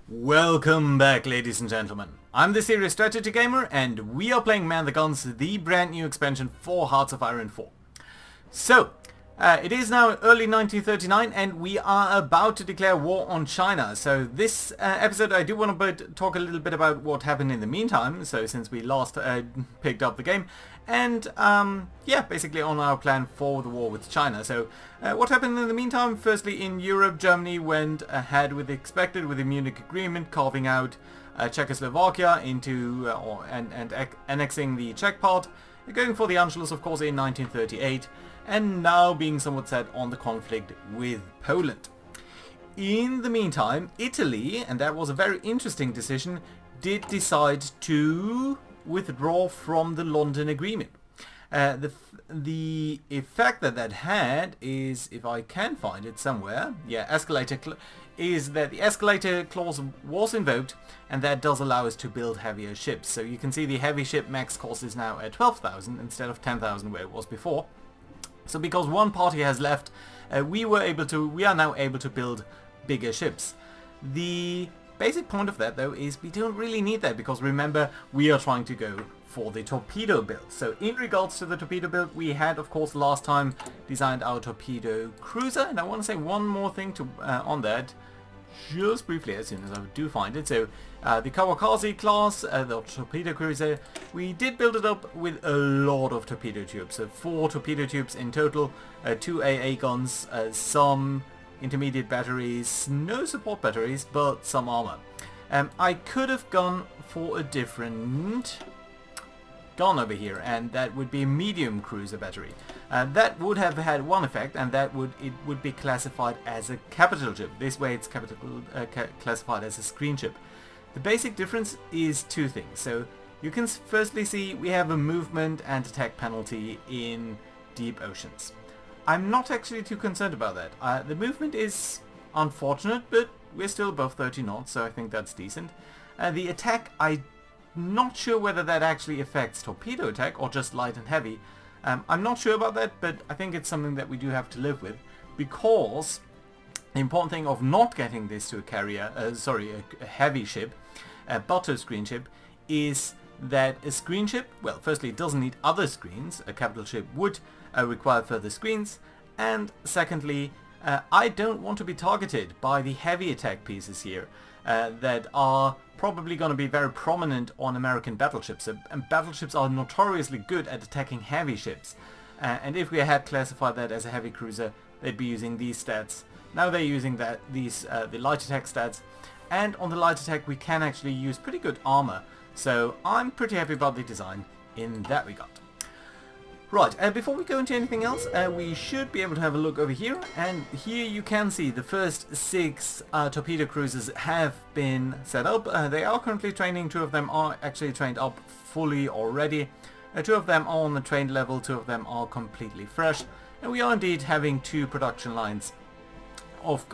Welcome back, ladies and gentlemen. I'm the Serious Strategy Gamer, and we are playing Man the Guns, the brand new expansion for Hearts of Iron 4. So, it is now early 1939, and we are about to declare war on China. So this episode I do want to talk a little bit about what happened in the meantime, so since we last picked up the game, and yeah, basically on our plan for the war with China. So what happened in the meantime? Firstly, in Europe, Germany went ahead with the expected with the Munich Agreement, carving out Czechoslovakia into and annexing the Czech part, going for the Anschluss, of course, in 1938, and now being somewhat set on the conflict with Poland. In the meantime, Italy, and that was a very interesting decision, did decide to withdraw from the London Agreement. The effect that had is, if I can find it somewhere, yeah, is that the escalator clause was invoked, and that does allow us to build heavier ships. So you can see the heavy ship max cost is now at 12,000 instead of 10,000 where it was before. So because one party has left, we are now able to build bigger ships. The basic point of that, though, is we don't really need that, because remember, we are trying to go for the torpedo build. So in regards to the torpedo build, we had, of course, last time designed our torpedo cruiser, and I want to say one more thing on that, just briefly, as soon as I do find it. So the Kawakaze class, the torpedo cruiser, we did build it up with a lot of torpedo tubes. So 4 torpedo tubes in total, 2 AA guns, some intermediate batteries, no support batteries, but some armor. I could have gone for a different gun over here, and that would be a medium cruiser battery. That would have had one effect, and it would be classified as a capital ship. This way it's classified as a screen ship. The basic difference is 2 things. So you can firstly see we have a movement and attack penalty in deep oceans. I'm not actually too concerned about that. The movement is unfortunate, but we're still above 30 knots, so I think that's decent. The attack, I'm not sure whether that actually affects torpedo attack or just light and heavy. I'm not sure about that, but I think it's something that we do have to live with, because the important thing of not getting this to a carrier, a heavy ship, but a screen ship, is that a screen ship, well, firstly, it doesn't need other screens. A capital ship would require further screens, and secondly, I don't want to be targeted by the heavy attack pieces here that are probably going to be very prominent on American battleships, and battleships are notoriously good at attacking heavy ships, and if we had classified that as a heavy cruiser, they'd be using these stats. Now they're using the light attack stats, and on the light attack we can actually use pretty good armor, so I'm pretty happy about the design in that regard. Right, before we go into anything else, we should be able to have a look over here, and here you can see the first 6 torpedo cruisers have been set up. They are currently training. 2 of them are actually trained up fully already. 2 of them are on the trained level, 2 of them are completely fresh, and we are indeed having 2 production lines of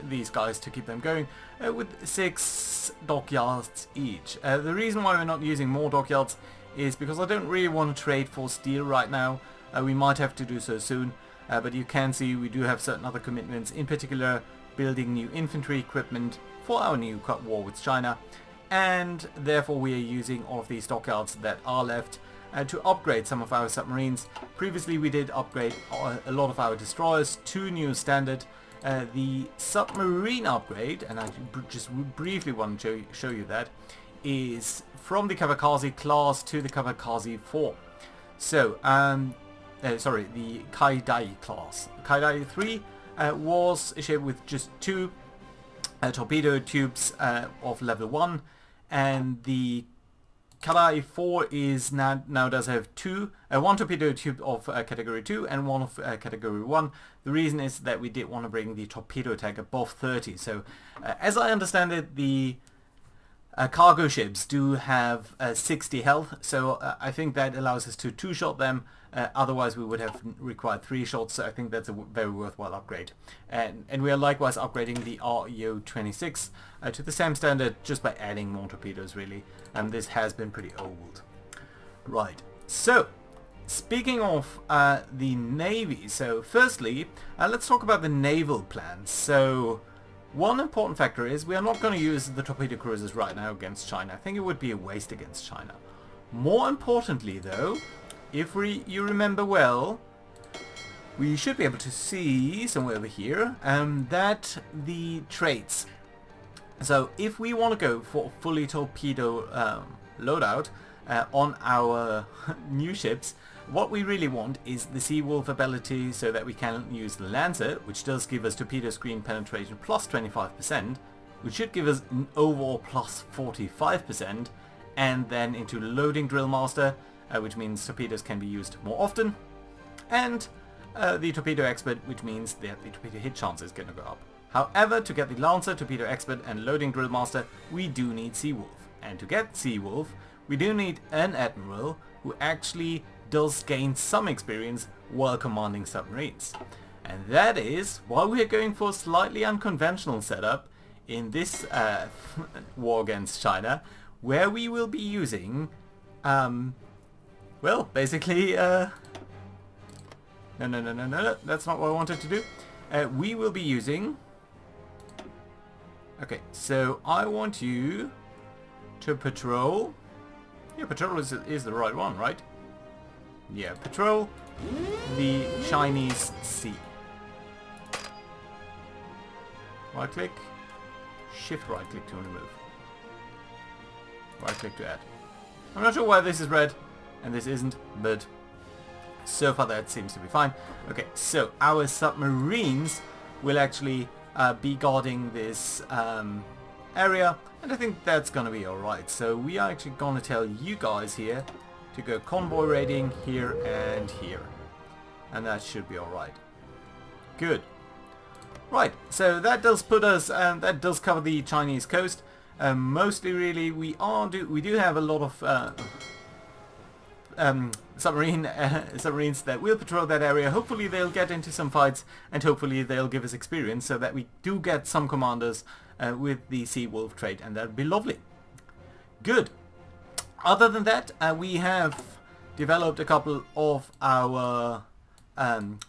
these guys to keep them going, with 6 dockyards each. The reason why we're not using more dockyards is because I don't really want to trade for steel right now. We might have to do so soon, but you can see we do have certain other commitments, in particular building new infantry equipment for our new war with China, and therefore we are using all of these dockyards that are left to upgrade some of our submarines. Previously we did upgrade a lot of our destroyers to new standard. The submarine upgrade, and I just briefly want to show you that, is from the Kawakaze class to the Kawakaze 4. So, the Kaidai class. Kaidai 3 was a ship with just 2 torpedo tubes of level 1, and the Kaidai 4 is now does have 1 torpedo tube of category 2 and 1 of category 1. The reason is that we did want to bring the torpedo attack above 30. So, as I understand it, the cargo ships do have 60 health, so I think that allows us to 2-shot them. Otherwise we would have required 3 shots, so I think that's a very worthwhile upgrade. And we are likewise upgrading the REO-26 to the same standard, just by adding more torpedoes, really. And this has been pretty old. Right, so speaking of the Navy, so firstly let's talk about the naval plans. So One important factor is we are not going to use the torpedo cruisers right now against China. I think it would be a waste against China. More importantly though, if you remember well, we should be able to see somewhere over here that the traits. So if we want to go for fully torpedo loadout on our new ships, what we really want is the Seawolf ability so that we can use the Lancer, which does give us torpedo screen penetration plus 25%, which should give us an overall plus 45%, and then into loading drill master, which means torpedoes can be used more often, and the torpedo expert, which means that the torpedo hit chance is going to go up. However, to get the Lancer, torpedo expert and loading drill master, we do need Seawolf. And to get Seawolf, we do need an admiral who actually does gain some experience while commanding submarines. And that is why we are going for a slightly unconventional setup in this war against China, where we will be using, well, basically, no, that's not what I wanted to do. We will be using, okay, so I want you to patrol, yeah, patrol is the right one, right? Yeah, patrol the Chinese Sea. Right click, shift right click to remove. Right click to add. I'm not sure why this is red and this isn't, but so far that seems to be fine. Okay, so our submarines will actually be guarding this area, and I think that's gonna be alright. So we are actually gonna tell you guys here to go convoy raiding here and here, and that should be alright. Good. Right, so that does put us, that does cover the Chinese coast. Mostly really we do have a lot of submarines that will patrol that area. Hopefully they'll get into some fights, and hopefully they'll give us experience so that we do get some commanders with the Seawolf trait, and that'd be lovely. Good. Other than that, we have developed a couple of our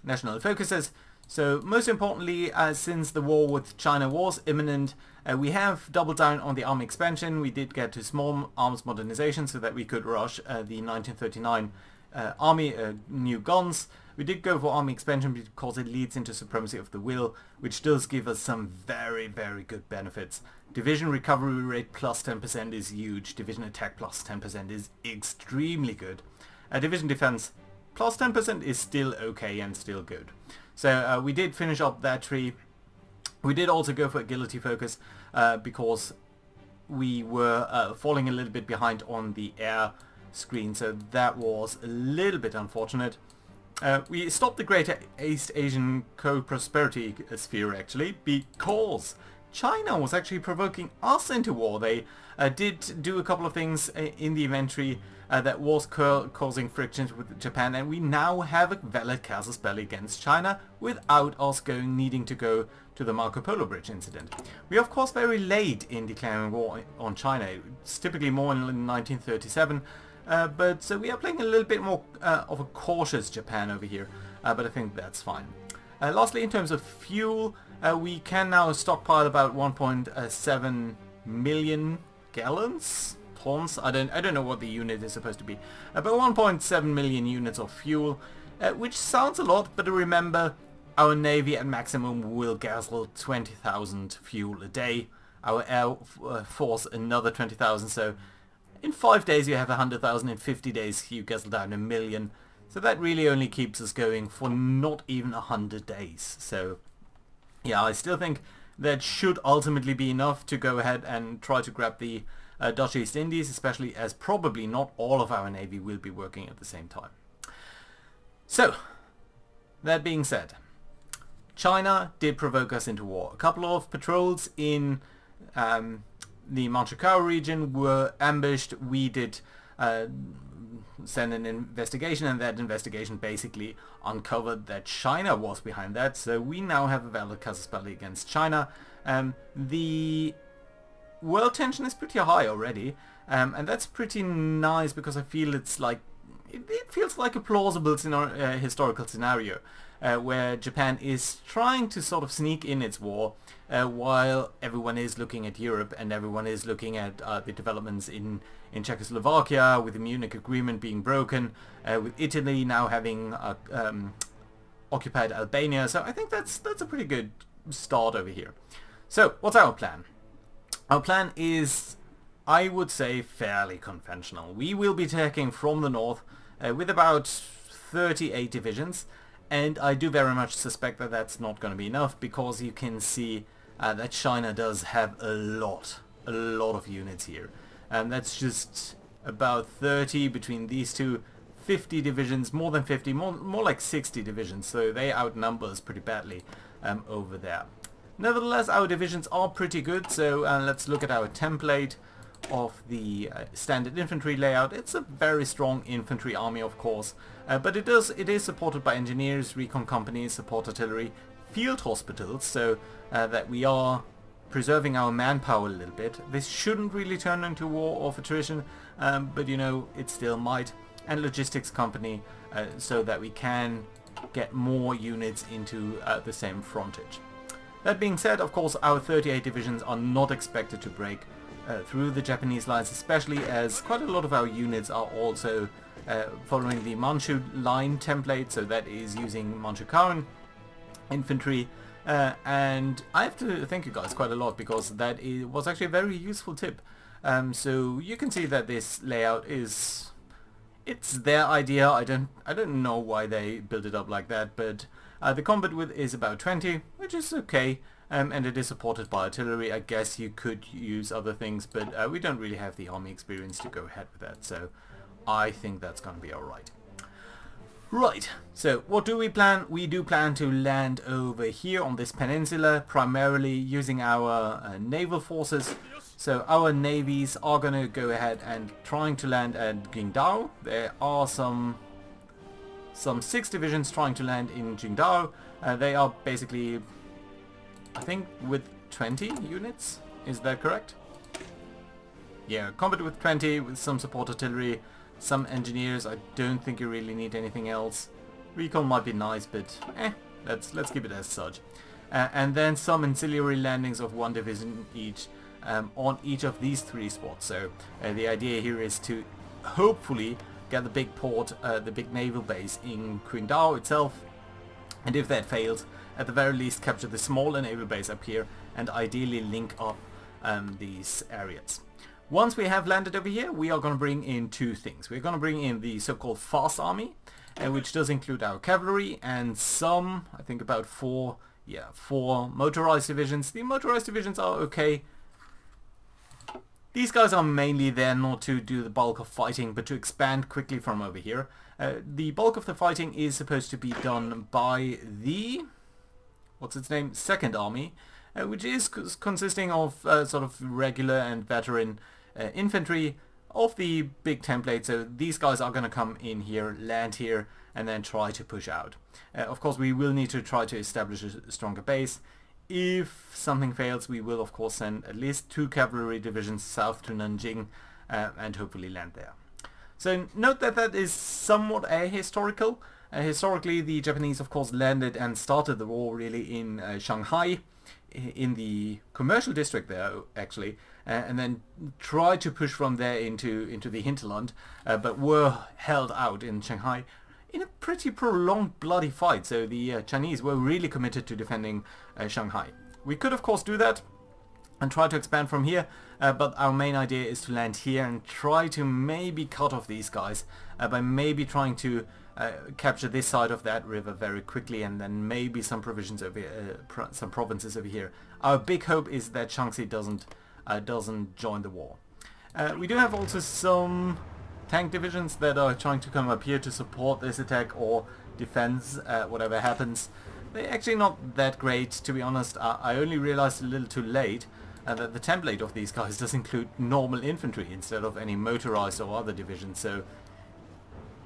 national focuses. So most importantly, since the war with China was imminent, we have doubled down on the army expansion. We did get to small arms modernization so that we could rush the 1939 army new guns. We did go for army expansion because it leads into supremacy of the will, which does give us some very, very good benefits. Division recovery rate plus 10% is huge. Division attack plus 10% is extremely good. Division defense plus 10% is still okay and still good. So we did finish up that tree. We did also go for agility focus because we were falling a little bit behind on the air screen, so that was a little bit unfortunate. We stopped the Greater East Asian Co-Prosperity Sphere actually because China was actually provoking us into war. They did do a couple of things in the inventory that was causing frictions with Japan, and we now have a valid casus belli against China without us needing to go to the Marco Polo Bridge incident. We are of course very late in declaring war on China. It's typically more in 1937, but so we are playing a little bit more of a cautious Japan over here, but I think that's fine. Lastly, in terms of fuel, we can now stockpile about 1.7 million gallons. Tons. I don't know what the unit is supposed to be, but 1.7 million units of fuel, which sounds a lot, but remember our navy at maximum will guzzle 20,000 fuel a day, our air force another 20,000, so in 5 days you have 100,000, in 50 days you guzzle down 1 million, so that really only keeps us going for not even 100 days. So yeah, I still think that should ultimately be enough to go ahead and try to grab the Dutch East Indies, especially as probably not all of our navy will be working at the same time. So, that being said, China did provoke us into war. A couple of patrols in the Manchukuo region were ambushed. We did send an investigation, and that investigation basically uncovered that China was behind that. So we now have a valid casus belli against China. The world tension is pretty high already, and that's pretty nice because I feel it's like it feels like a plausible historical scenario. where Japan is trying to sort of sneak in its war while everyone is looking at Europe and everyone is looking at the developments in Czechoslovakia, with the Munich Agreement being broken, with Italy now having occupied Albania. So I think that's a pretty good start over here. So what's our plan? Our plan is, I would say, fairly conventional. We will be attacking from the north with about 38 divisions, and I do very much suspect that that's not going to be enough, because you can see that China does have a lot of units here. And that's just about 30 between these two, 50 divisions, more than 50, more like 60 divisions, so they outnumber us pretty badly over there. Nevertheless, our divisions are pretty good, so let's look at our template of the standard infantry layout. It's a very strong infantry army, of course, but it is supported by engineers, recon companies, support artillery, field hospitals, so that we are preserving our manpower a little bit. This shouldn't really turn into war of attrition, but you know, it still might. And logistics company, so that we can get more units into the same frontage. That being said, of course, our 38 divisions are not expected to break through the Japanese lines, especially as quite a lot of our units are also following the Manchu line template, so that is using Manchukuo infantry. And I have to thank you guys quite a lot, because that was actually a very useful tip. So you can see that this layout is... it's their idea. I don't know why they built it up like that, but the combat width is about 20, which is okay, and it is supported by artillery. I guess you could use other things, but we don't really have the army experience to go ahead with that, so I think that's going to be alright. Right, so what do we plan? We do plan to land over here on this peninsula, primarily using our naval forces. So our navies are going to go ahead and trying to land at Qingdao. There are some 6 divisions trying to land in Qingdao. They are basically, I think, with 20 units. Is that correct? Yeah, combat with 20, with some support artillery, some engineers. I don't think you really need anything else. Recon might be nice, but let's keep it as such. And then some ancillary landings of 1 division each on each of these 3 spots. So the idea here is to hopefully get the big port, the big naval base in Qingdao itself, and if that fails, at the very least capture the smaller naval base up here and ideally link up these areas. Once we have landed over here, we are going to bring in 2 things. We're going to bring in the so-called fast army, which does include our cavalry and some, I think about 4 motorized divisions. The motorized divisions are okay. These guys are mainly there not to do the bulk of fighting, but to expand quickly from over here. The bulk of the fighting is supposed to be done by the, what's its name, Second Army, which is consisting of sort of regular and veteran infantry of the big template. So these guys are going to come in here, land here, and then try to push out. Of course, we will need to try to establish a stronger base. If something fails, we will of course send at least 2 cavalry divisions south to Nanjing and hopefully land there. So note that that is somewhat ahistorical. Historically, the Japanese of course landed and started the war really in Shanghai, in the commercial district there actually, and then tried to push from there into the hinterland, but were held out in Shanghai in a pretty prolonged bloody fight. So the Chinese were really committed to defending Shanghai. We could of course do that and try to expand from here, but our main idea is to land here and try to maybe cut off these guys by maybe trying to capture this side of that river very quickly, and then maybe some provisions over some provinces over here. Our big hope is that Shaanxi doesn't join the war. We do have also some tank divisions that are trying to come up here to support this attack or defense, whatever happens. They're actually not that great, to be honest. I only realized a little too late that the template of these guys does include normal infantry instead of any motorized or other divisions, so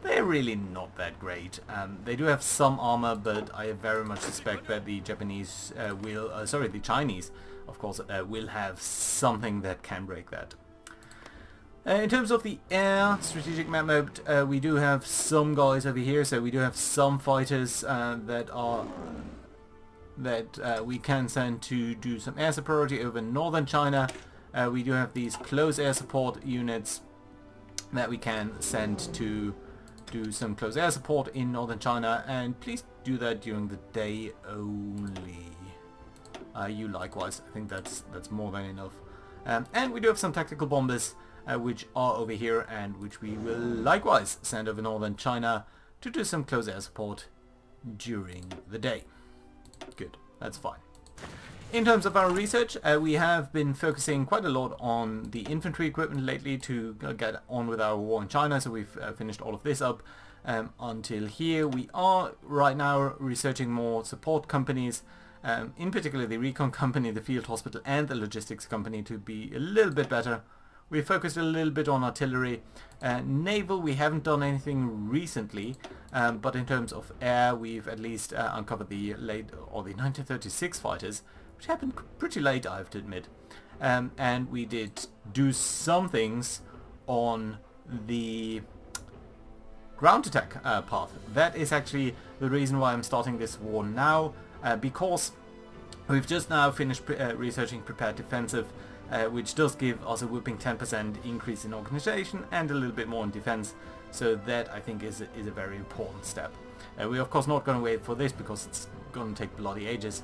they're really not that great. They do have some armor, but I very much suspect that the Japanese the Chinese, of course, will have something that can break that. In terms of the air strategic map mode, we do have some guys over here, so we do have some fighters that we can send to do some air superiority over northern China. We do have these close air support units that we can send to do some close air support in northern China, and please do that during the day only. You likewise, I think that's more than enough. And we do have some tactical bombers which are over here, and which we will likewise send over northern China to do some close air support during the day. Good, that's fine. In terms of our research, we have been focusing quite a lot on the infantry equipment lately to get on with our war in China, so we've finished all of this up until here. We are right now researching more support companies, in particular the recon company, the field hospital and the logistics company, to be a little bit better. We focused a little bit on artillery. Naval, we haven't done anything recently, but in terms of air, we've at least uncovered the 1936 fighters, which happened pretty late, I have to admit. And we did do some things on the ground attack path. That is actually the reason why I'm starting this war now, because we've just now finished researching prepared defensive, which does give us a whooping 10% increase in organization and a little bit more in defense. So that, I think, is a very important step. We're of course not going to wait for this because it's going to take bloody ages.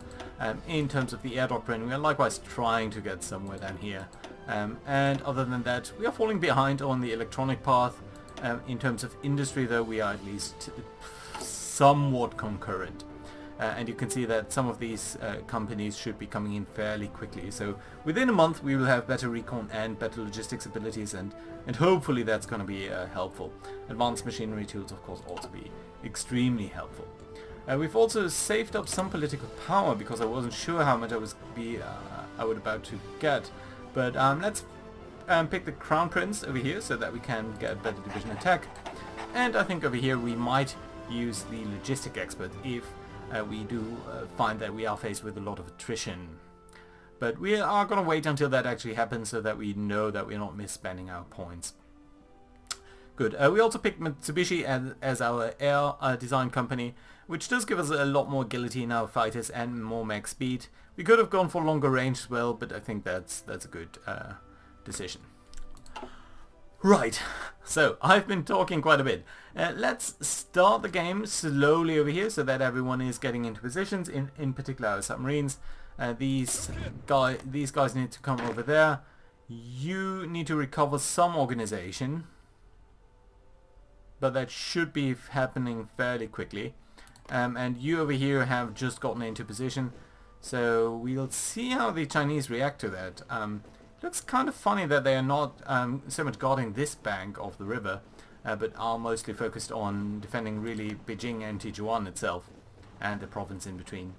In terms of the air doctrine, we are likewise trying to get somewhere down here. And other than that, we are falling behind on the electronic path. In terms of industry, though, we are at least somewhat concurrent. And you can see that some of these companies should be coming in fairly quickly. So within a month we will have better recon and better logistics abilities, and hopefully that's going to be helpful. Advanced machinery tools, of course, also be extremely helpful. We've also saved up some political power because I wasn't sure how much I would about to get. But let's pick the Crown Prince over here so that we can get better division attack. And I think over here we might use the logistic expert if we do find that we are faced with a lot of attrition. But we are going to wait until that actually happens so that we know that we're not misspending our points. Good. We also picked Mitsubishi as our air design company, which does give us a lot more agility in our fighters and more mech speed. We could have gone for longer range as well, but I think that's a good decision. Right, so I've been talking quite a bit. Let's start the game slowly over here so that everyone is getting into positions, in particular our submarines. These guys need to come over there. You need to recover some organization, but that should be happening fairly quickly. And you over here have just gotten into position, so we'll see how the Chinese react to that. Looks kind of funny that they are not so much guarding this bank of the river, but are mostly focused on defending really Beijing and Tijuana itself, and the province in between.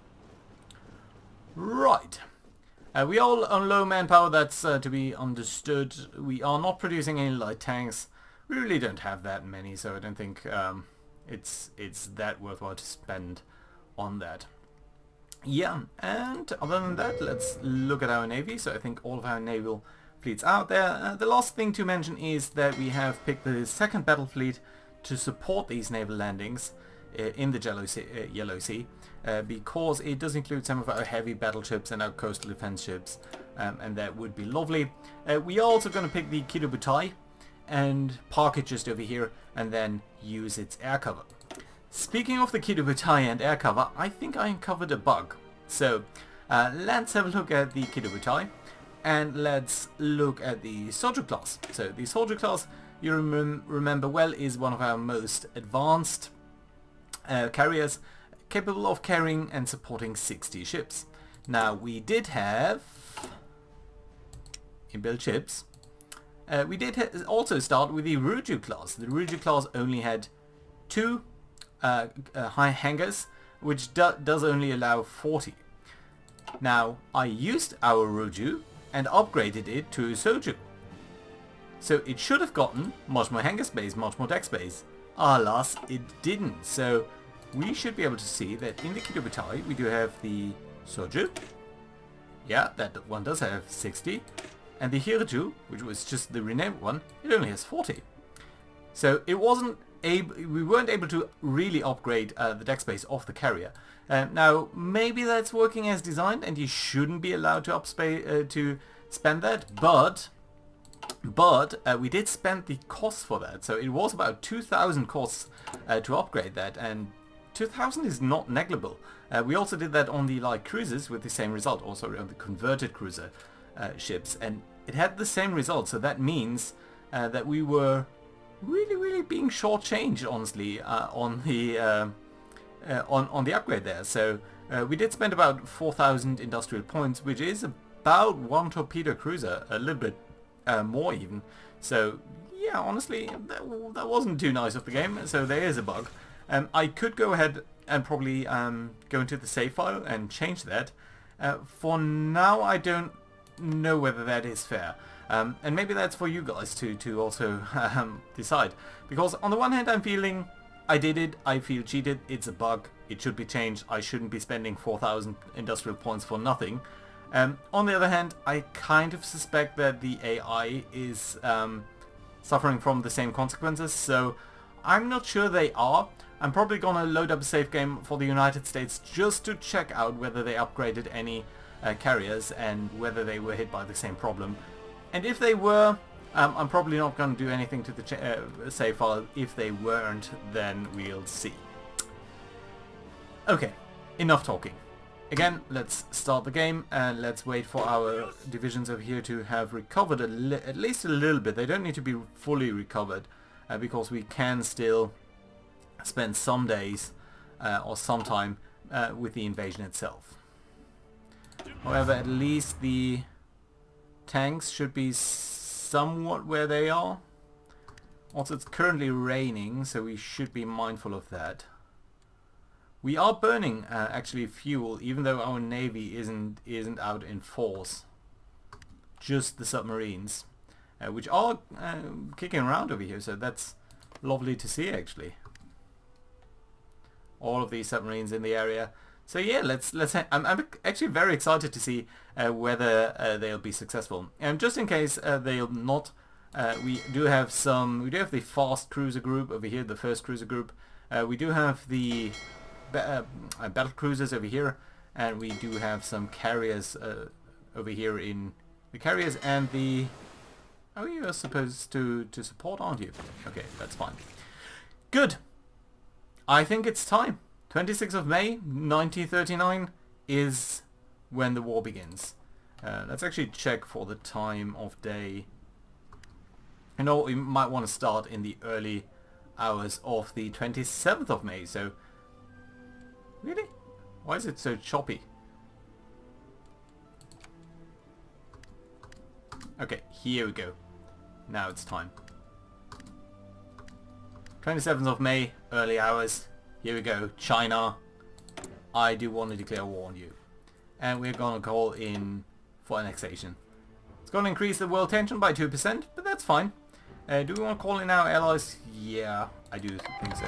Right. We are on low manpower, that's to be understood. We are not producing any light tanks. We really don't have that many, so I don't think it's that worthwhile to spend on that. Yeah, and other than that, let's look at our navy. So I think all of our naval fleets out there. The last thing to mention is that we have picked the second battle fleet to support these naval landings in the Yellow Sea, because it does include some of our heavy battleships and our coastal defense ships, and that would be lovely. We are also going to pick the Kido Butai and park it just over here and then use its air cover. Speaking of the Kido Butai and air cover, I think I uncovered a bug. So let's have a look at the Kido Butai, and let's look at the Soldier class. So the Soldier class, you remember well, is one of our most advanced carriers, capable of carrying and supporting 60 ships. Now we did have inbuilt ships. We did also start with the Ruju class. The Ruju class only had 2 high hangars, which does only allow 40. Now I used our Ruju and upgraded it to Soju, so it should have gotten much more hangar space, much more deck space. Alas, it didn't. So we should be able to see that in the Kido Butai we do have the Soju. Yeah, that one does have 60. And the Hirachu, which was just the renamed one, it only has 40. So it wasn't we weren't able to really upgrade the deck space of the carrier. Now maybe that's working as designed, and you shouldn't be allowed to spend that, but we did spend the cost for that. So it was about 2,000 costs to upgrade that, and 2,000 is not negligible. We also did that on the light cruisers with the same result, or sorry, on the converted cruiser ships, and it had the same result. So that means that we were really being shortchanged, honestly, on the upgrade there. So we did spend about 4,000 industrial points, which is about one torpedo cruiser, a little bit more even. So yeah, honestly, that wasn't too nice of the game. So there is a bug. I could go ahead and probably go into the save file and change that. For now, I don't know whether that is fair. And maybe that's for you guys to also decide. Because on the one hand, I'm feeling I did it, I feel cheated, it's a bug, it should be changed, I shouldn't be spending 4,000 industrial points for nothing. On the other hand, I kind of suspect that the AI is suffering from the same consequences, so I'm not sure they are. I'm probably gonna load up a save game for the United States just to check out whether they upgraded any carriers and whether they were hit by the same problem. And if they were, I'm probably not going to do anything to the save file. If they weren't, then we'll see. Okay, enough talking. Again, let's start the game and let's wait for our divisions over here to have recovered at least a little bit. They don't need to be fully recovered because we can still spend some days or some time with the invasion itself. However, at least the tanks should be somewhat where they are. Also, it's currently raining, so we should be mindful of that. We are burning actually fuel, even though our navy isn't out in force. Just the submarines, which are kicking around over here. So that's lovely to see, actually. All of these submarines in the area. So yeah, let's. I'm actually very excited to see whether they'll be successful. And just in case they'll not, we do have the fast cruiser group over here, the first cruiser group. We do have the battle cruisers over here, and we do have some carriers over here in the carriers and the. Oh, you are supposed to support, aren't you? Okay, that's fine. Good. I think it's time. 26th of May, 1939 is when the war begins. Let's actually check for the time of day. You know, we might want to start in the early hours of the 27th of May. So, really? Why is it so choppy? Okay, here we go. Now it's time. 27th of May, early hours. Here we go, China. I do want to declare war on you. And we're going to call in for annexation. It's going to increase the world tension by 2%, but that's fine. Do we want to call in our allies? Yeah, I do think so.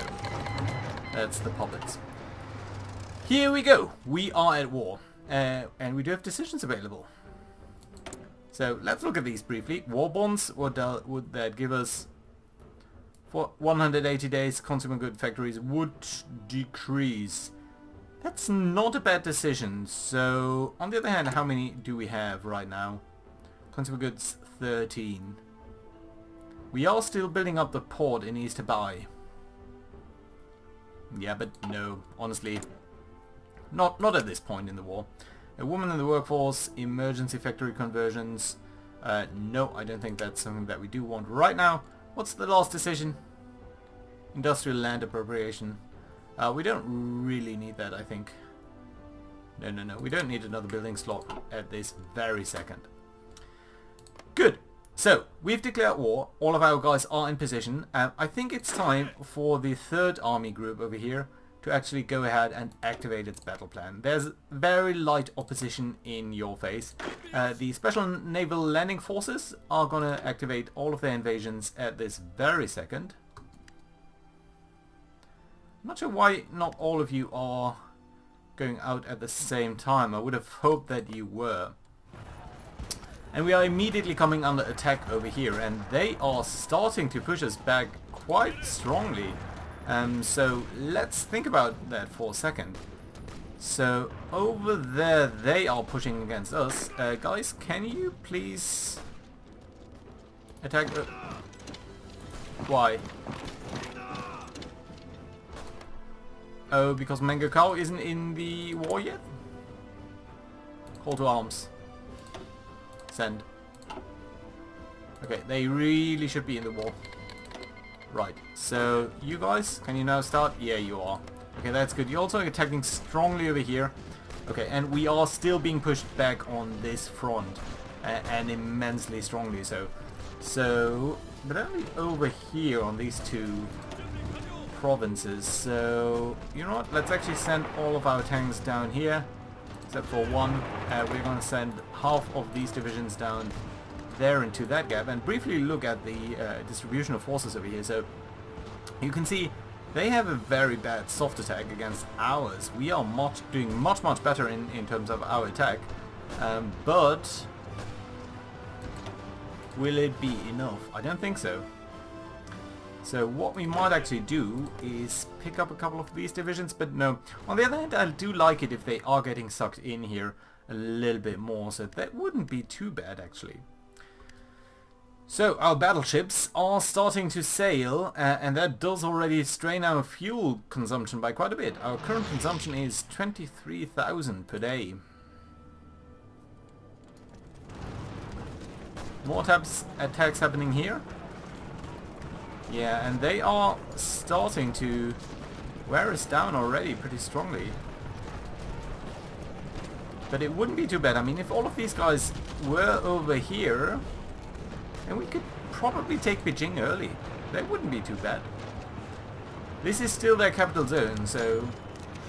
That's the puppets. Here we go. We are at war. And we do have decisions available. So let's look at these briefly. War bonds, would that give us? For 180 days, consumer good factories would decrease. That's not a bad decision. So, on the other hand, how many do we have right now? Consumer goods, 13. We are still building up the port in East Habai. Yeah, but no, honestly, not at this point in the war. A woman in the workforce, emergency factory conversions. No, I don't think that's something that we do want right now. What's the last decision? Industrial land appropriation. We don't really need that, I think. No. We don't need another building slot at this very second. Good. So, we've declared war. All of our guys are in position. I think it's time for the third army group over here to actually go ahead and activate its battle plan. There's very light opposition in your face. The Special Naval Landing Forces are going to activate all of their invasions at this very second. I'm not sure why not all of you are going out at the same time. I would have hoped that you were. And we are immediately coming under attack over here, and they are starting to push us back quite strongly. So let's think about that for a second. So over there they are pushing against us. Guys, can you please attack? Why? Oh, because Mango Cow isn't in the war yet? Call to arms. Send. Okay, they really should be in the war. Right, so you guys, can you now start? Yeah, you are. Okay, that's good. You're also attacking strongly over here. Okay, and we are still being pushed back on this front. And immensely strongly so. So, but only over here on these two provinces. So, you know what? Let's actually send all of our tanks down here. Except for one. We're going to send half of these divisions down there into that gap. And briefly look at the distribution of forces over here. So, you can see they have a very bad soft attack against ours. We are doing much better in terms of our attack. But will it be enough? I don't think so. So what we might actually do is pick up a couple of these divisions, but no. On the other hand, I do like it if they are getting sucked in here a little bit more, so that wouldn't be too bad actually. So our battleships are starting to sail, and that does already strain our fuel consumption by quite a bit. Our current consumption is 23,000 per day. More attacks happening here. Yeah, and they are starting to wear us down already pretty strongly. But it wouldn't be too bad. I mean, if all of these guys were over here, then we could probably take Beijing early. That wouldn't be too bad. This is still their capital zone, so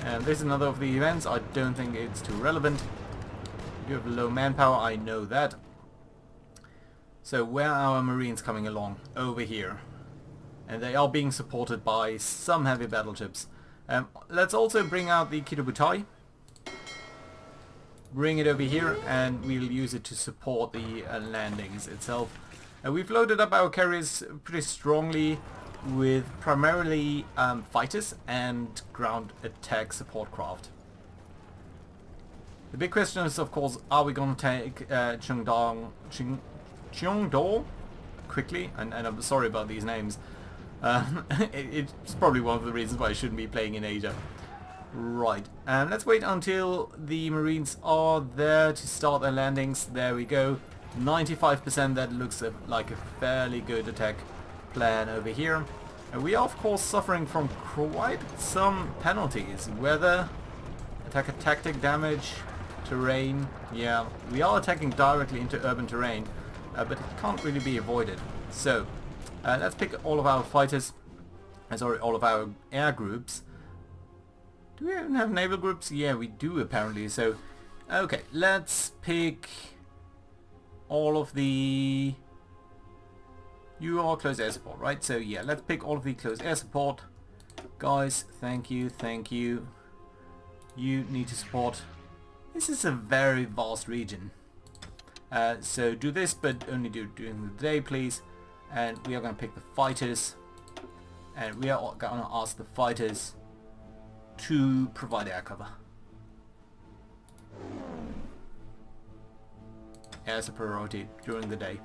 this is another of the events. I don't think it's too relevant. You have low manpower, I know that. So where are our Marines coming along? Over here. And they are being supported by some heavy battleships. Let's also bring out the Kitabutai. Bring it over here and we'll use it to support the landings itself. We've loaded up our carriers pretty strongly with primarily fighters and ground attack support craft. The big question is, of course, are we going to take Cheongdo quickly? And I'm sorry about these names. It's probably one of the reasons why I shouldn't be playing in Asia. Right, let's wait until the Marines are there to start their landings. There we go. 95%, that looks like a fairly good attack plan over here. We are of course suffering from quite some penalties. Weather, attack tactic damage, terrain. Yeah, we are attacking directly into urban terrain, but it can't really be avoided. So, let's pick all of our fighters, all of our air groups. Do we even have naval groups? Yeah, we do apparently. So, okay, let's pick all of the... You are close air support, right? So yeah, let's pick all of the close air support. Guys, thank you, thank you. You need to support. This is a very vast region. So do this, but only do it during the day, please. And we are going to pick the fighters. And we are going to ask the fighters to provide air cover. As a priority during the day.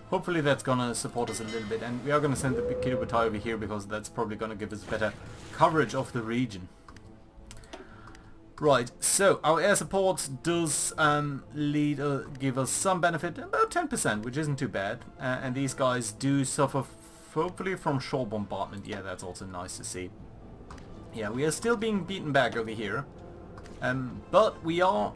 Hopefully that's gonna support us a little bit, and we are gonna send the Kitabutai over here because that's probably gonna give us better coverage of the region. Right, so our air support does give us some benefit, about 10%, which isn't too bad, and these guys do suffer hopefully from shore bombardment. Yeah, that's also nice to see. Yeah, we are still being beaten back over here, but we are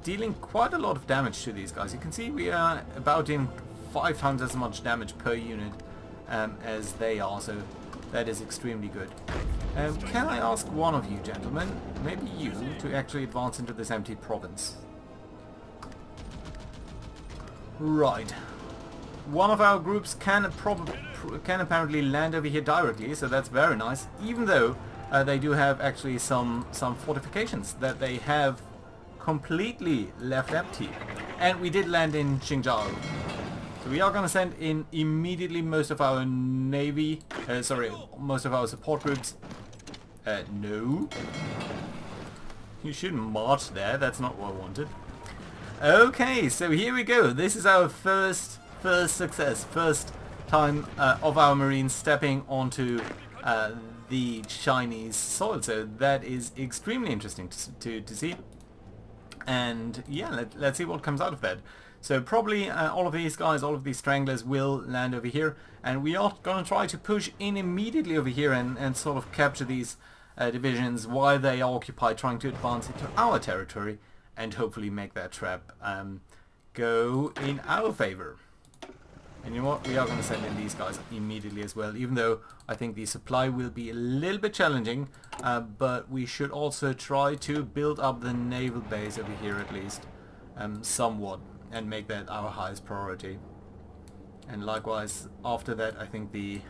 dealing quite a lot of damage to these guys. You can see we are about in 5 times as much damage per unit as they are, so that is extremely good. Can I ask one of you gentlemen, maybe you, to actually advance into this empty province? Right. One of our groups can apparently land over here directly, so that's very nice, even though they do have actually some fortifications that they have completely left empty. And we did land in Xinjiang. So we are going to send in immediately most of our navy, most of our support groups. No. You shouldn't march there, that's not what I wanted. Okay, so here we go. This is our first success, first time of our Marines stepping onto the Chinese soil. So that is extremely interesting to see. And yeah, let's see what comes out of that. So probably all of these guys, all of these stranglers will land over here, and we are going to try to push in immediately over here and sort of capture these divisions while they are occupied, trying to advance into our territory and hopefully make that trap go in our favor. And you know what, we are going to send in these guys immediately as well, even though I think the supply will be a little bit challenging, but we should also try to build up the naval base over here at least, somewhat, and make that our highest priority. And likewise, after that, I think the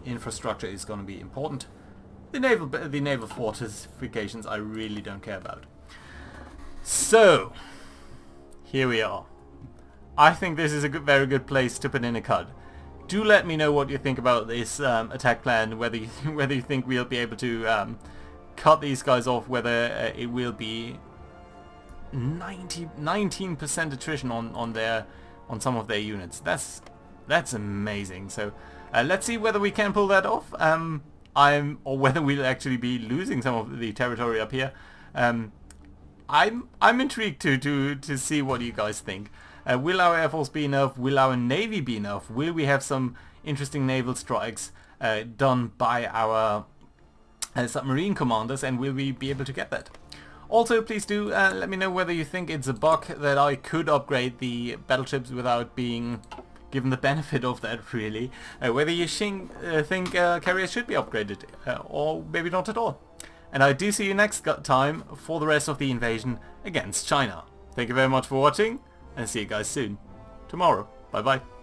infrastructure is going to be important. The naval fortifications I really don't care about. So, here we are. I think this is a very good place to put in a cut. Do let me know what you think about this attack plan, whether you think we'll be able to cut these guys off, whether it will be 19% attrition on some of their units. That's amazing. So let's see whether we can pull that off. Or whether we'll actually be losing some of the territory up here. I'm intrigued to see what you guys think. Will our Air Force be enough? Will our Navy be enough? Will we have some interesting naval strikes done by our submarine commanders, and will we be able to get that? Also, please do let me know whether you think it's a bug that I could upgrade the battleships without being given the benefit of that, really. Whether you think carriers should be upgraded, or maybe not at all. And I do see you next time for the rest of the invasion against China. Thank you very much for watching, and see you guys soon. Tomorrow. Bye bye.